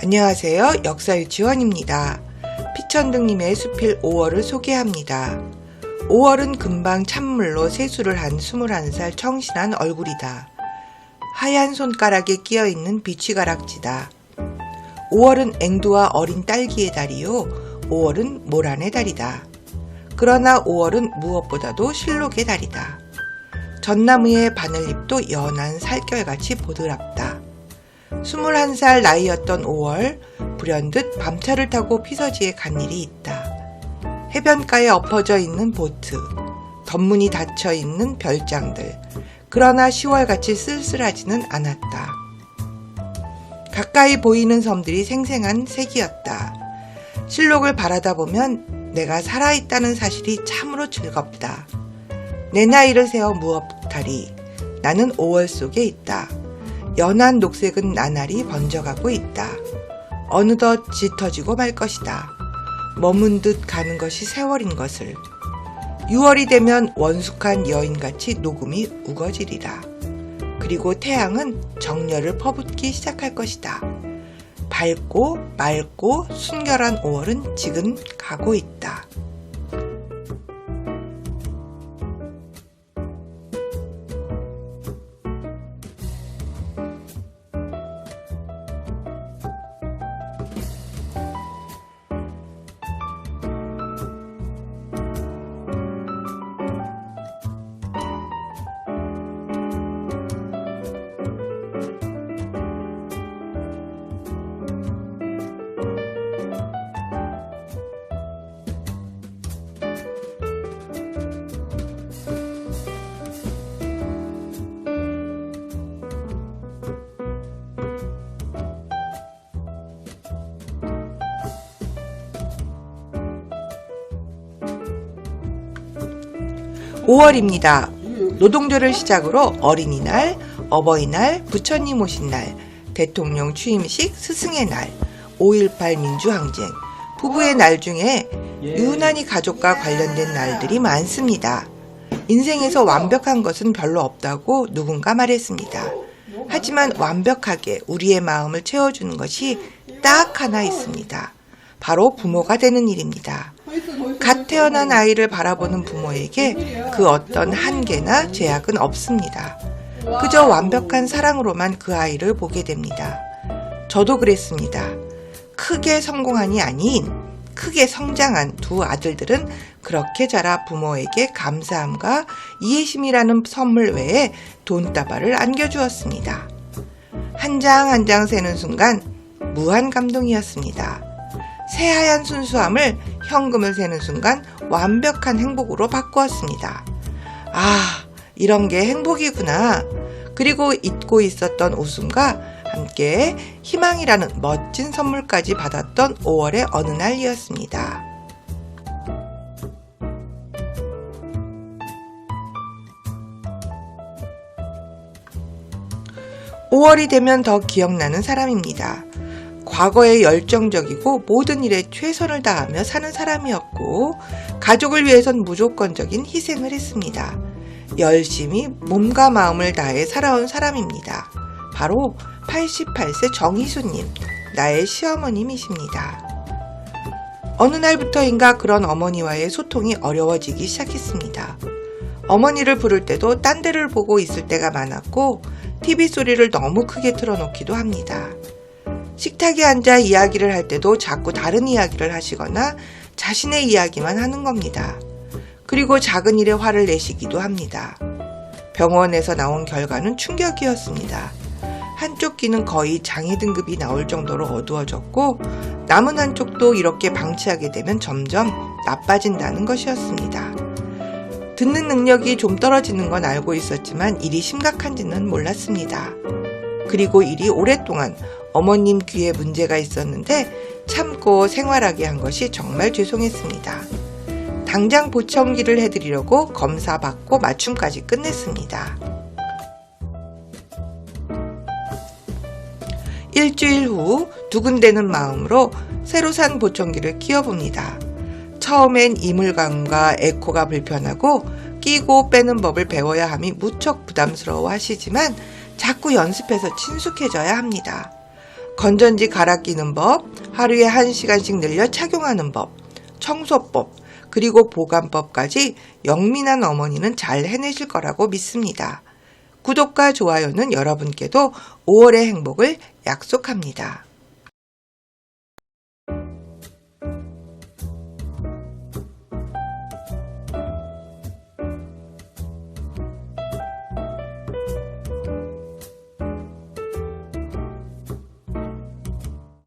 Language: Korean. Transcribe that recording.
안녕하세요. 역사유치원입니다. 피천등님의 수필 5월을 소개합니다. 5월은 금방 찬물로 세수를 한 21살 청신한 얼굴이다. 하얀 손가락에 끼어있는 비취가락지다. 5월은 앵두와 어린 딸기의 달이요. 5월은 모란의 달이다. 그러나 5월은 무엇보다도 실록의 달이다. 전나무의 바늘잎도 연한 살결같이 보드랍다. 21살 나이였던 5월, 불현듯 밤차를 타고 피서지에 간 일이 있다. 해변가에 엎어져 있는 보트, 덧문이 닫혀 있는 별장들, 그러나 10월같이 쓸쓸하지는 않았다. 가까이 보이는 섬들이 생생한 색이었다. 실록을 바라다 보면 내가 살아있다는 사실이 참으로 즐겁다. 내 나이를 세어 무엇하리. 나는 5월 속에 있다. 연한 녹색은 나날이 번져가고 있다. 어느덧 짙어지고 말 것이다. 머문 듯 가는 것이 세월인 것을. 6월이 되면 원숙한 여인같이 녹음이 우거지리라. 그리고 태양은 정열을 퍼붓기 시작할 것이다. 밝고 맑고 순결한 5월은 지금 가고 있다. 5월입니다. 노동절을 시작으로 어린이날, 어버이날, 부처님 오신 날, 대통령 취임식, 스승의 날, 5.18 민주항쟁, 부부의 날 중에 유난히 가족과 관련된 날들이 많습니다. 인생에서 완벽한 것은 별로 없다고 누군가 말했습니다. 하지만 완벽하게 우리의 마음을 채워주는 것이 딱 하나 있습니다. 바로 부모가 되는 일입니다. 갓 태어난 아이를 바라보는 부모에게 그 어떤 한계나 제약은 없습니다. 그저 완벽한 사랑으로만 그 아이를 보게 됩니다. 저도 그랬습니다. 크게 성공한이 아닌 크게 성장한 두 아들들은 그렇게 자라 부모에게 감사함과 이해심이라는 선물 외에 돈다발을 안겨주었습니다. 한 장 한 장 세는 순간 무한 감동이었습니다. 새하얀 순수함을 현금을 세는 순간 완벽한 행복으로 바꾸었습니다. 아, 이런 게 행복이구나. 그리고 잊고 있었던 웃음과 함께 희망이라는 멋진 선물까지 받았던 5월의 어느 날이었습니다. (5월이) 되면 더 기억나는 사람입니다. 과거에 열정적이고 모든 일에 최선을 다하며 사는 사람이었고 가족을 위해선 무조건적인 희생을 했습니다. 열심히 몸과 마음을 다해 살아온 사람입니다. 바로 88세 정희수님, 나의 시어머님이십니다. 어느 날부터인가 그런 어머니와의 소통이 어려워지기 시작했습니다. 어머니를 부를 때도 딴 데를 보고 있을 때가 많았고 TV 소리를 너무 크게 틀어놓기도 합니다. 식탁에 앉아 이야기를 할 때도 자꾸 다른 이야기를 하시거나 자신의 이야기만 하는 겁니다. 그리고 작은 일에 화를 내시기도 합니다. 병원에서 나온 결과는 충격이었습니다. 한쪽 귀는 거의 장애 등급이 나올 정도로 어두워졌고 남은 한쪽도 이렇게 방치하게 되면 점점 나빠진다는 것이었습니다. 듣는 능력이 좀 떨어지는 건 알고 있었지만 일이 심각한지는 몰랐습니다. 그리고 일이 오랫동안 어머님 귀에 문제가 있었는데 참고 생활하게 한 것이 정말 죄송했습니다. 당장 보청기를 해드리려고 검사 받고 맞춤까지 끝냈습니다. 일주일 후 두근대는 마음으로 새로 산 보청기를 끼워봅니다. 처음엔 이물감과 에코가 불편하고 끼고 빼는 법을 배워야 함이 무척 부담스러워 하시지만 자꾸 연습해서 친숙해져야 합니다. 건전지 갈아 끼는 법, 하루에 1시간씩 늘려 착용하는 법, 청소법, 그리고 보관법까지 영민한 어머니는 잘 해내실 거라고 믿습니다. 구독과 좋아요는 여러분께도 5월의 행복을 약속합니다.